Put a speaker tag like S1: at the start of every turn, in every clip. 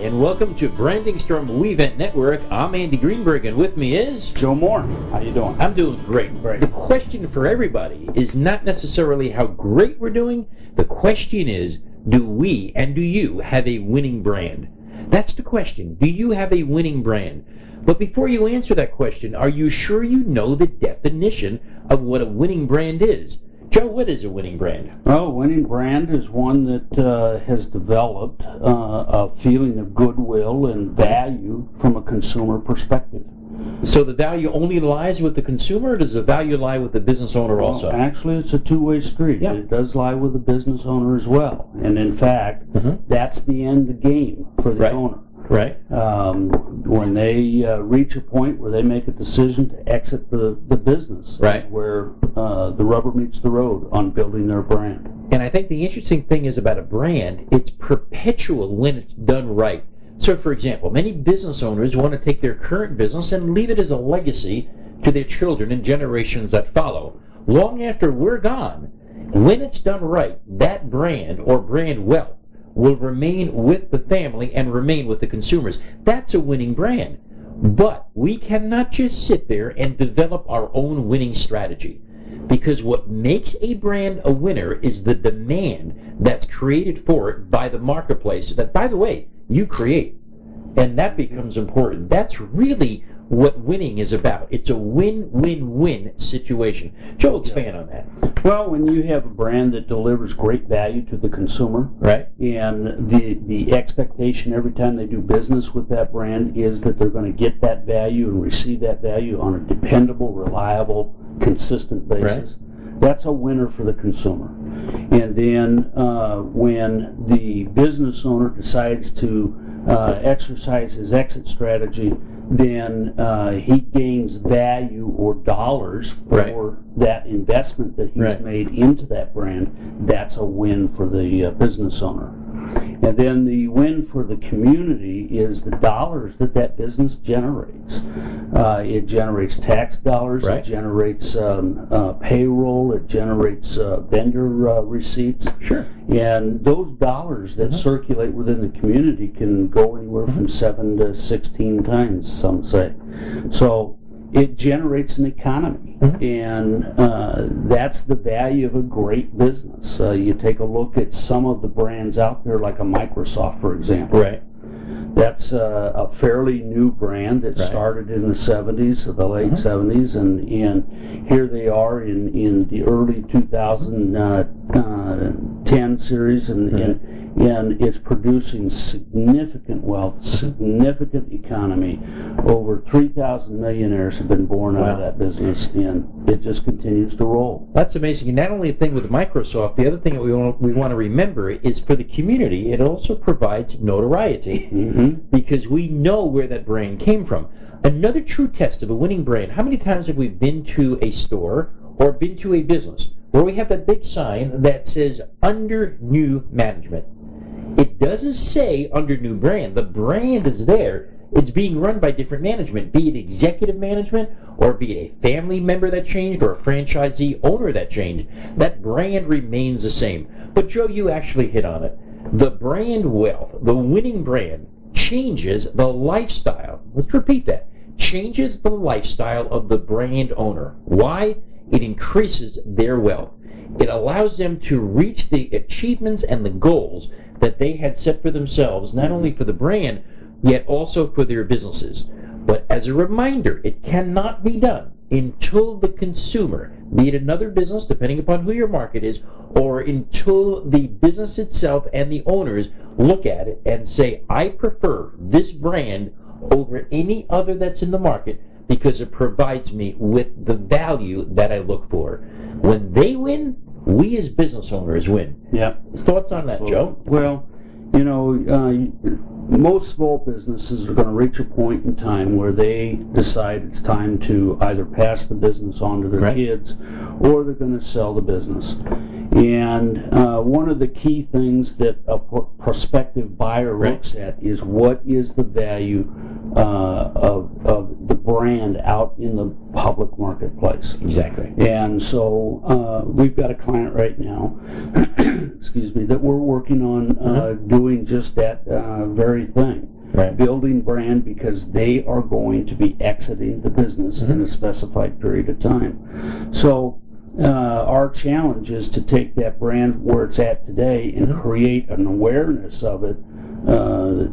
S1: and welcome to Branding Storm WeVent Network. I'm Andy Greenberg, and with me is
S2: Joe Moore. How you doing?
S1: I'm doing great.
S2: Great.
S1: The question for everybody is not necessarily how great we're doing. The question is, do we and do you have a winning brand? That's the question. Do you have a winning brand? But before you answer that question, are you sure you know the definition of what a winning brand is? Joe, what is a winning brand?
S2: Well, a winning brand is one that has developed a feeling of goodwill and value from a consumer perspective.
S1: So the value only lies with the consumer, or does the value lie with the business owner also?
S2: Well, actually, it's a two-way street.
S1: Yeah.
S2: It does lie with the business owner as well. And in fact, that's the end of the game for the owner.
S1: Right.
S2: When they reach a point where they make a decision to exit the business,
S1: Right.
S2: is where the rubber meets the road on building their brand.
S1: And I think the interesting thing is about a brand, it's perpetual when it's done right. So, for example, many business owners want to take their current business and leave it as a legacy to their children and generations that follow. Long after we're gone, when it's done right, that brand or brand wealth will remain with the family and remain with the consumers. That's a winning brand. But we cannot just sit there and develop our own winning strategy. Because what makes a brand a winner is the demand that's created for it by the marketplace that, by the way, you create. And that becomes important. That's really what winning is about. It's a win-win-win situation. Joe, expand on that.
S2: Well, when you have a brand that delivers great value to the consumer,
S1: right,
S2: and the expectation every time they do business with that brand is that they're going to get that value and receive that value on a dependable, reliable, consistent basis, that's a winner for the consumer. And then when the business owner decides to exercise his exit strategy, then he gains value or dollars for that investment that he's made into that brand. That's a win for the business owner. And then the win for the community is the dollars that business generates. It generates tax dollars, it generates payroll, it generates vendor receipts.
S1: Sure.
S2: And those dollars that circulate within the community can go anywhere from 7 to 16 times, some say. So it generates an economy, and that's the value of a great business. You take a look at some of the brands out there, like a Microsoft, for example.
S1: Right.
S2: That's a fairly new brand that started in the 70s, the late 70s, and here they are in the early 2010 series, and it's producing significant wealth, significant economy. Over 3,000 millionaires have been born out of that business, and it just continues to roll.
S1: That's amazing. And not only a thing with Microsoft, the other thing that we want to remember is for the community, it also provides notoriety because we know where that brand came from. Another true test of a winning brand, how many times have we been to a store or been to a business where we have that big sign that says under new management? It doesn't say under new brand. The brand is there. It's being run by different management, be it executive management or be it a family member that changed or a franchisee owner that changed. That brand remains the same. But Joe, you actually hit on it. The brand wealth, the winning brand, changes the lifestyle. Let's repeat that. Changes the lifestyle of the brand owner. Why? It increases their wealth. It allows them to reach the achievements and the goals that they had set for themselves, not only for the brand, yet also for their businesses. But as a reminder, it cannot be done until the consumer, be it another business, depending upon who your market is, or until the business itself and the owners look at it and say, I prefer this brand over any other that's in the market because it provides me with the value that I look for. When they win, we as business owners win.
S2: Yeah.
S1: Thoughts on that, Joe?
S2: Well, you know, most small businesses are going to reach a point in time where they decide it's time to either pass the business on to their kids or they're going to sell the business. And one of the key things that a prospective buyer looks at is what is the value of the brand out in the public marketplace.
S1: Exactly.
S2: And so we've got a client right now, excuse me, that we're working on doing just that very thing.
S1: Right.
S2: Building brand, because they are going to be exiting the business in a specified period of time. So our challenge is to take that brand where it's at today and create an awareness of it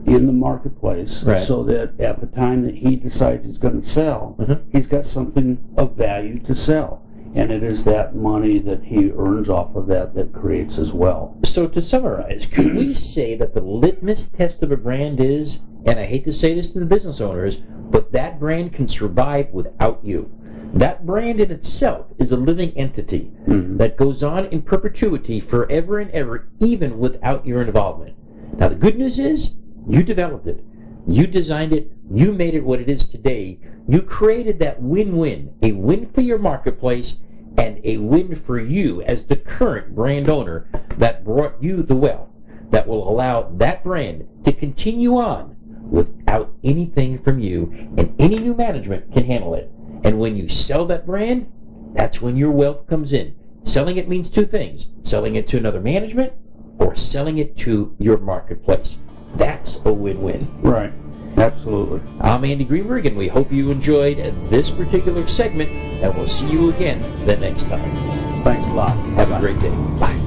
S2: in the marketplace, so that at the time that he decides he's going to sell, he's got something of value to sell. And it is that money that he earns off of that creates as well.
S1: So to summarize, could we say that the litmus test of a brand is, and I hate to say this to the business owners, but that brand can survive without you. That brand in itself is a living entity that goes on in perpetuity forever and ever, even without your involvement. Now the good news is, you developed it. You designed it. You made it what it is today. You created that win-win, a win for your marketplace and a win for you as the current brand owner that brought you the wealth that will allow that brand to continue on without anything from you, and any new management can handle it. And when you sell that brand, that's when your wealth comes in. Selling it means two things: selling it to another management or selling it to your marketplace. That's a win-win.
S2: Right. Absolutely.
S1: I'm Andy Greenberg, and we hope you enjoyed this particular segment, and we'll see you again the next time.
S2: Thanks a lot.
S1: Have a great day. Bye.